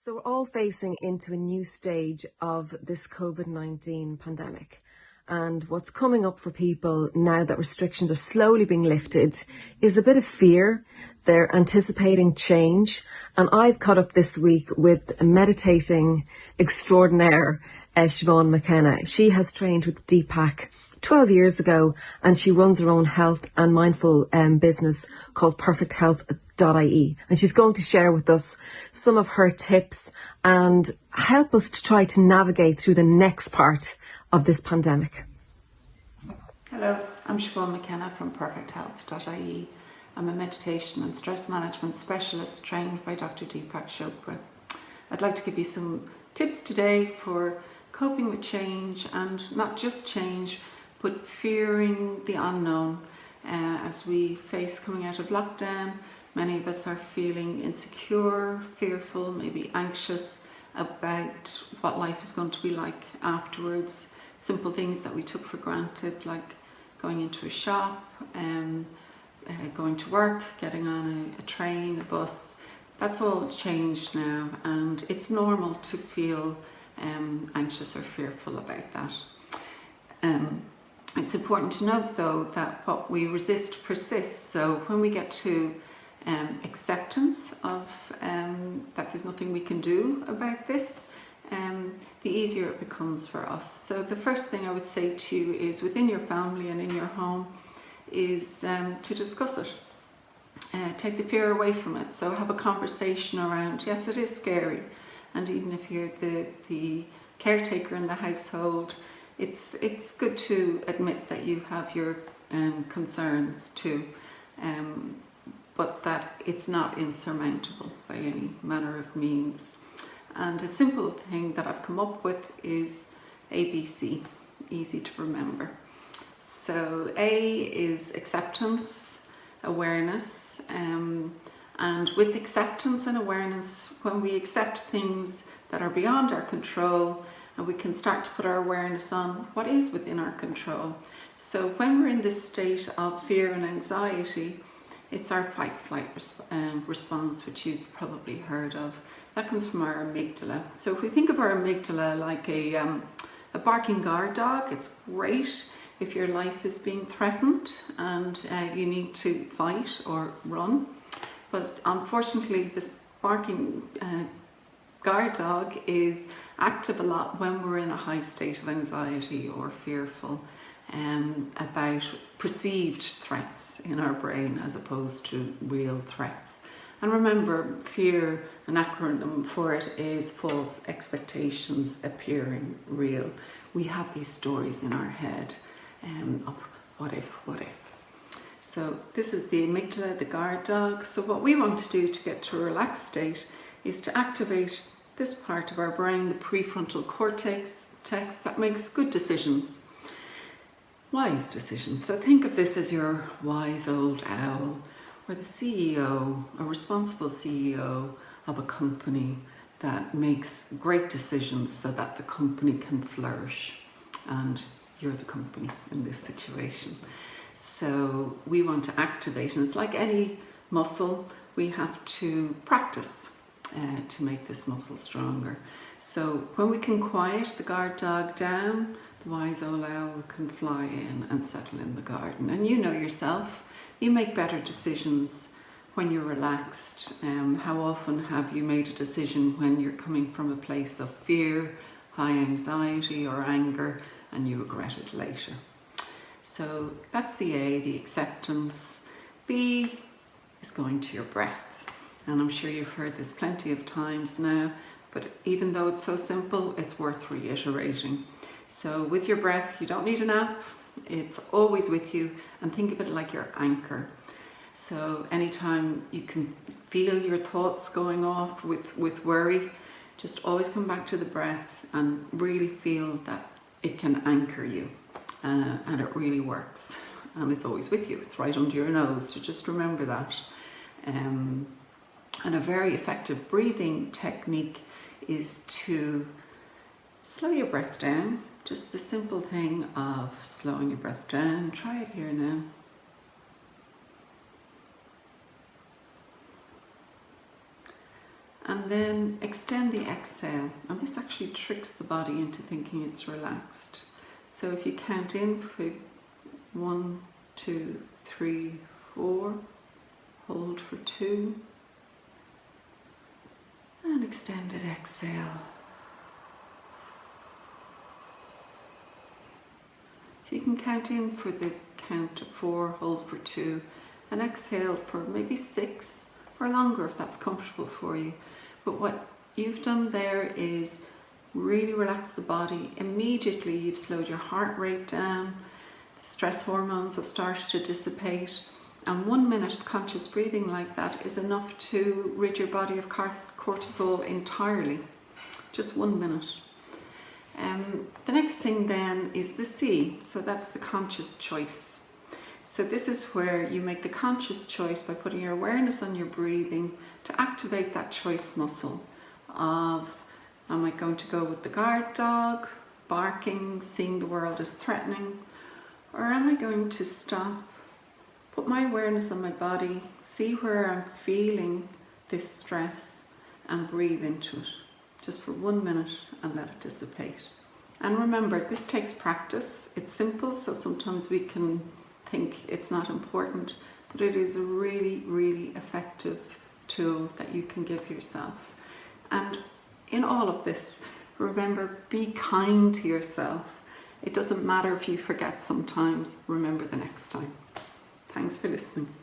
So we're all facing into a new stage of this COVID-19 pandemic. And what's coming up for people now that restrictions are slowly being lifted is a bit of fear. They're anticipating change. And I've caught up this week with a meditating extraordinaire, Siobhan McKenna. She has trained with Deepak 12 years ago, and she runs her own health and mindful business called perfecthealth.ie. And she's going to share with us some of her tips and help us to try to navigate through the next part of this pandemic. Hello, I'm Siobhan McKenna from perfecthealth.ie. I'm a meditation and stress management specialist trained by Dr. Deepak Chopra. I'd like to give you some tips today for coping with change, and not just change, but fearing the unknown. As we face coming out of lockdown, many of us are feeling insecure, fearful, maybe anxious about what life is going to be like afterwards. Simple things that we took for granted, like going into a shop, going to work, getting on a train, a bus, that's all changed now, and it's normal to feel anxious or fearful about that. It's important to note though that what we resist persists. So when we get to acceptance of that there's nothing we can do about this, the easier it becomes for us. So the first thing I would say to you is, within your family and in your home, is to discuss it. Take the fear away from it. So have a conversation around, yes, it is scary, and even if you're the caretaker in the household, it's good to admit that you have your concerns too, but that it's not insurmountable by any manner of means. And a simple thing that I've come up with is ABC, easy to remember. So A is acceptance, awareness, and with acceptance and awareness, when we accept things that are beyond our control, and we can start to put our awareness on what is within our control. So when we're in this state of fear and anxiety, it's our fight-flight response, which you've probably heard of. That comes from our amygdala. So if we think of our amygdala like a barking guard dog, it's great if your life is being threatened and you need to fight or run. But unfortunately, this barking guard dog is active a lot when we're in a high state of anxiety or fearful about perceived threats in our brain as opposed to real threats. And remember, fear, an acronym for it, is false expectations appearing real. We have these stories in our head of what if. So this is the amygdala, the guard dog. So what we want to do to get to a relaxed state is to activate this part of our brain, the prefrontal cortex, that makes good decisions, wise decisions. So think of this as your wise old owl, or the CEO, a responsible CEO of a company that makes great decisions so that the company can flourish, and you're the company in this situation. So we want to activate, and it's like any muscle, we have to practice to make this muscle stronger. So when we can quiet the guard dog down, the wise old owl can fly in and settle in the garden. And you know yourself, you make better decisions when you're relaxed. How often have you made a decision when you're coming from a place of fear, high anxiety or anger, and you regret it later? So that's the A, the acceptance. B is going to your breath. And I'm sure you've heard this plenty of times now, but even though it's so simple, it's worth reiterating. So with your breath, you don't need an app, it's always with you, and think of it like your anchor. So anytime you can feel your thoughts going off with worry, just always come back to the breath and really feel that it can anchor you, and it really works. And it's always with you, it's right under your nose, so just remember that. And a very effective breathing technique is to slow your breath down. Just the simple thing of slowing your breath down. Try it here now. And then extend the exhale. And this actually tricks the body into thinking it's relaxed. So if you count in for 1, 2, 3, 4, hold for 2, and extended exhale. So you can count in for the count of 4, hold for 2, and exhale for maybe 6 or longer if that's comfortable for you. But what you've done there is really relax the body. Immediately you've slowed your heart rate down, the stress hormones have started to dissipate, and 1 minute of conscious breathing like that is enough to rid your body of cortisol entirely. Just 1 minute. The next thing then is the C, so that's the conscious choice. So this is where you make the conscious choice by putting your awareness on your breathing to activate that choice muscle of, am I going to go with the guard dog, barking, seeing the world as threatening, or am I going to stop, put my awareness on my body, see where I'm feeling this stress, and breathe into it, just for 1 minute, and let it dissipate. And remember, this takes practice. It's simple, so sometimes we can think it's not important, but it is a really, really effective tool that you can give yourself. And in all of this, remember, be kind to yourself. It doesn't matter if you forget sometimes. Remember the next time. Thanks for listening.